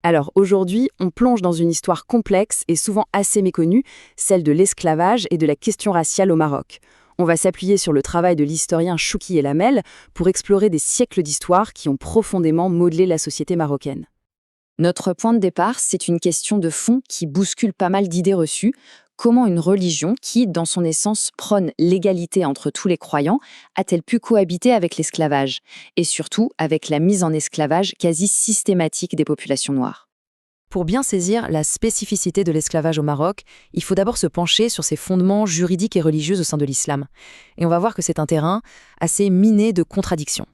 Alors aujourd'hui, on plonge dans une histoire complexe et souvent assez méconnue, celle de l'esclavage et de la question raciale au Maroc. On va s'appuyer sur le travail de l'historien Chouki El Amel pour explorer des siècles d'histoire qui ont profondément modelé la société marocaine. Notre point de départ, c'est une question de fond qui bouscule pas mal d'idées reçues. Comment une religion qui, dans son essence, prône l'égalité entre tous les croyants, a-t-elle pu cohabiter avec l'esclavage? Et surtout, avec la mise en esclavage quasi systématique des populations noires. Pour bien saisir la spécificité de l'esclavage au Maroc, il faut d'abord se pencher sur ses fondements juridiques et religieux au sein de l'islam. Et on va voir que c'est un terrain assez miné de contradictions.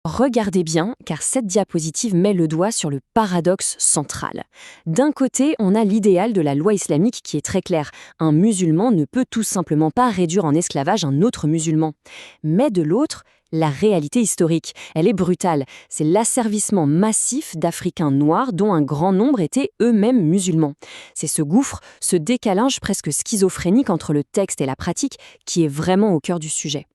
Regardez bien, car cette diapositive met le doigt sur le paradoxe central. D'un côté, on a l'idéal de la loi islamique qui est très clair. Un musulman ne peut tout simplement pas réduire en esclavage un autre musulman. Mais de l'autre, la réalité historique, elle est brutale. C'est l'asservissement massif d'Africains noirs dont un grand nombre étaient eux-mêmes musulmans. C'est ce gouffre, ce décalage presque schizophrénique entre le texte et la pratique qui est vraiment au cœur du sujet.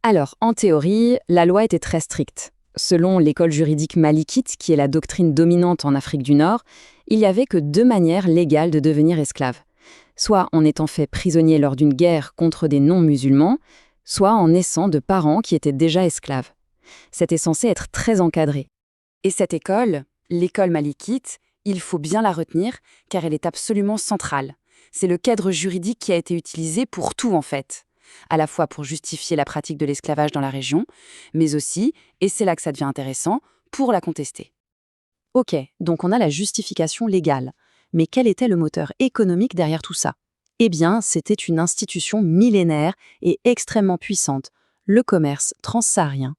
Alors, en théorie, la loi était très stricte. Selon l'école juridique malikite, qui est la doctrine dominante en Afrique du Nord, il n'y avait que deux manières légales de devenir esclave. Soit en étant fait prisonnier lors d'une guerre contre des non-musulmans, soit en naissant de parents qui étaient déjà esclaves. C'était censé être très encadré. Et cette école, l'école malikite, il faut bien la retenir, car elle est absolument centrale. C'est le cadre juridique qui a été utilisé pour tout en fait. À la fois pour justifier la pratique de l'esclavage dans la région, mais aussi, et c'est là que ça devient intéressant, pour la contester. Ok, donc on a la justification légale. Mais quel était le moteur économique derrière tout ça? Eh bien, c'était une institution millénaire et extrêmement puissante, le commerce transsaharien.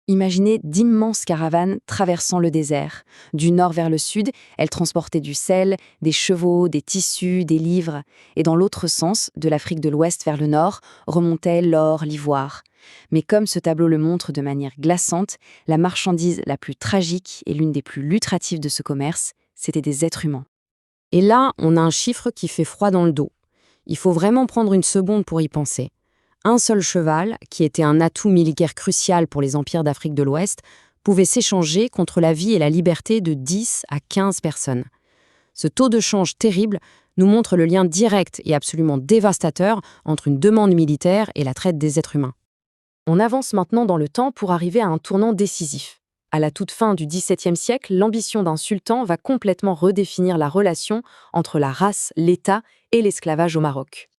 Imaginez d'immenses caravanes traversant le désert. Du nord vers le sud, elles transportaient du sel, des chevaux, des tissus, des livres. Et dans l'autre sens, de l'Afrique de l'Ouest vers le nord, remontait l'or, l'ivoire. Mais comme ce tableau le montre de manière glaçante, la marchandise la plus tragique et l'une des plus lucratives de ce commerce, c'était des êtres humains. Et là, on a un chiffre qui fait froid dans le dos. Il faut vraiment prendre une seconde pour y penser. Un seul cheval, qui était un atout militaire crucial pour les empires d'Afrique de l'Ouest, pouvait s'échanger contre la vie et la liberté de 10 à 15 personnes. Ce taux de change terrible nous montre le lien direct et absolument dévastateur entre une demande militaire et la traite des êtres humains. On avance maintenant dans le temps pour arriver à un tournant décisif. À la toute fin du XVIIe siècle, l'ambition d'un sultan va complètement redéfinir la relation entre la race, l'État et l'esclavage au Maroc.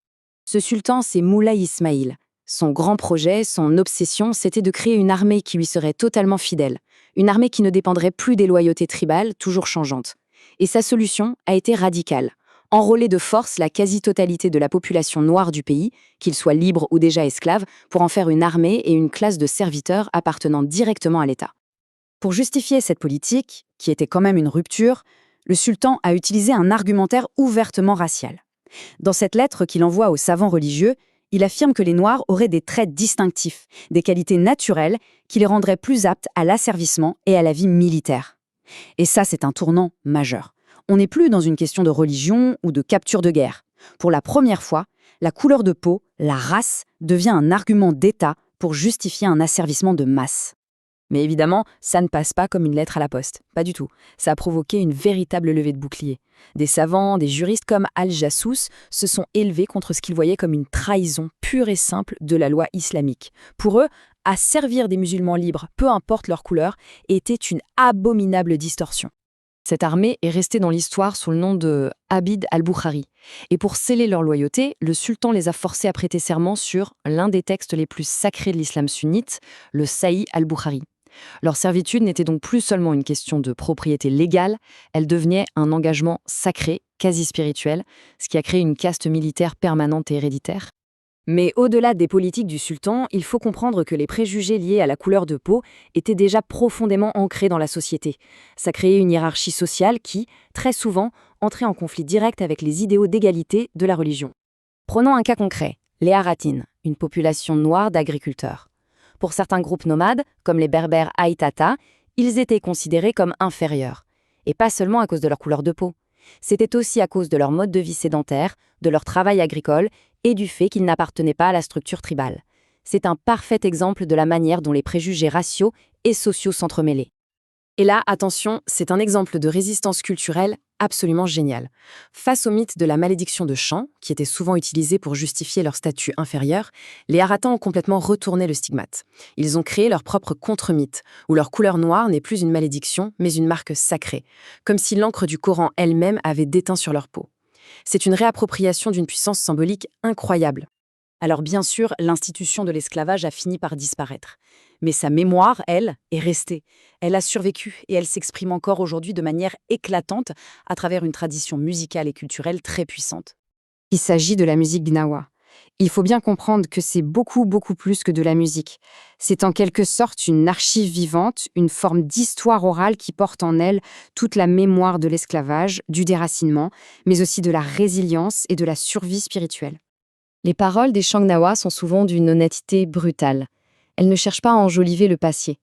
Ce sultan, c'est Moulay Ismaïl. Son grand projet, son obsession, c'était de créer une armée qui lui serait totalement fidèle. Une armée qui ne dépendrait plus des loyautés tribales, toujours changeantes. Et sa solution a été radicale. Enrôler de force la quasi-totalité de la population noire du pays, qu'ils soient libres ou déjà esclaves, pour en faire une armée et une classe de serviteurs appartenant directement à l'État. Pour justifier cette politique, qui était quand même une rupture, le sultan a utilisé un argumentaire ouvertement racial. Dans cette lettre qu'il envoie aux savants religieux, il affirme que les Noirs auraient des traits distinctifs, des qualités naturelles qui les rendraient plus aptes à l'asservissement et à la vie militaire. Et ça, c'est un tournant majeur. On n'est plus dans une question de religion ou de capture de guerre. Pour la première fois, la couleur de peau, la race, devient un argument d'État pour justifier un asservissement de masse. Mais évidemment, ça ne passe pas comme une lettre à la poste. Pas du tout. Ça a provoqué une véritable levée de boucliers. Des savants, des juristes comme Al-Jassous se sont élevés contre ce qu'ils voyaient comme une trahison pure et simple de la loi islamique. Pour eux, asservir des musulmans libres, peu importe leur couleur, était une abominable distorsion. Cette armée est restée dans l'histoire sous le nom de Abid al-Bukhari. Et pour sceller leur loyauté, le sultan les a forcés à prêter serment sur l'un des textes les plus sacrés de l'islam sunnite, le Sahih al-Bukhari. Leur servitude n'était donc plus seulement une question de propriété légale, elle devenait un engagement sacré, quasi spirituel, ce qui a créé une caste militaire permanente et héréditaire. Mais au-delà des politiques du sultan, il faut comprendre que les préjugés liés à la couleur de peau étaient déjà profondément ancrés dans la société. Ça créait une hiérarchie sociale qui, très souvent, entrait en conflit direct avec les idéaux d'égalité de la religion. Prenons un cas concret, les Haratines, une population noire d'agriculteurs. Pour certains groupes nomades, comme les Berbères Aïtata, ils étaient considérés comme inférieurs. Et pas seulement à cause de leur couleur de peau. C'était aussi à cause de leur mode de vie sédentaire, de leur travail agricole et du fait qu'ils n'appartenaient pas à la structure tribale. C'est un parfait exemple de la manière dont les préjugés raciaux et sociaux s'entremêlaient. Et là, attention, c'est un exemple de résistance culturelle absolument génial. Face au mythe de la malédiction de Chant, qui était souvent utilisé pour justifier leur statut inférieur, les Haratans ont complètement retourné le stigmate. Ils ont créé leur propre contre-mythe, où leur couleur noire n'est plus une malédiction, mais une marque sacrée, comme si l'encre du Coran elle-même avait déteint sur leur peau. C'est une réappropriation d'une puissance symbolique incroyable. Alors bien sûr, l'institution de l'esclavage a fini par disparaître. Mais sa mémoire, elle, est restée. Elle a survécu et elle s'exprime encore aujourd'hui de manière éclatante à travers une tradition musicale et culturelle très puissante. Il s'agit de la musique gnawa. Il faut bien comprendre que c'est beaucoup, beaucoup plus que de la musique. C'est en quelque sorte une archive vivante, une forme d'histoire orale qui porte en elle toute la mémoire de l'esclavage, du déracinement, mais aussi de la résilience et de la survie spirituelle. Les paroles des chants gnawa sont souvent d'une honnêteté brutale. Elles ne cherchent pas à enjoliver le passé.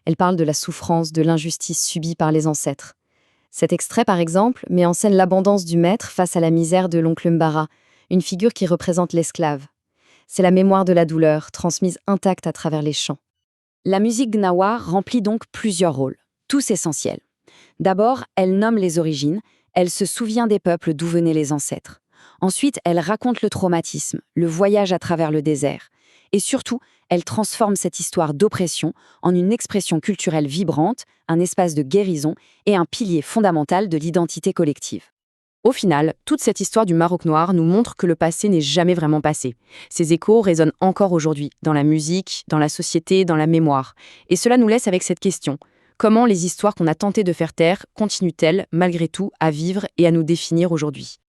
Elles parlent de la souffrance, de l'injustice subie par les ancêtres. Cet extrait, par exemple, met en scène l'abondance du maître face à la misère de l'oncle Mbara, une figure qui représente l'esclave. C'est la mémoire de la douleur, transmise intacte à travers les chants. La musique gnawa remplit donc plusieurs rôles, tous essentiels. D'abord, elle nomme les origines, elle se souvient des peuples d'où venaient les ancêtres. Ensuite, elle raconte le traumatisme, le voyage à travers le désert. Et surtout, elle transforme cette histoire d'oppression en une expression culturelle vibrante, un espace de guérison et un pilier fondamental de l'identité collective. Au final, toute cette histoire du Maroc noir nous montre que le passé n'est jamais vraiment passé. Ces échos résonnent encore aujourd'hui, dans la musique, dans la société, dans la mémoire. Et cela nous laisse avec cette question. Comment les histoires qu'on a tenté de faire taire continuent-elles, malgré tout, à vivre et à nous définir aujourd'hui ?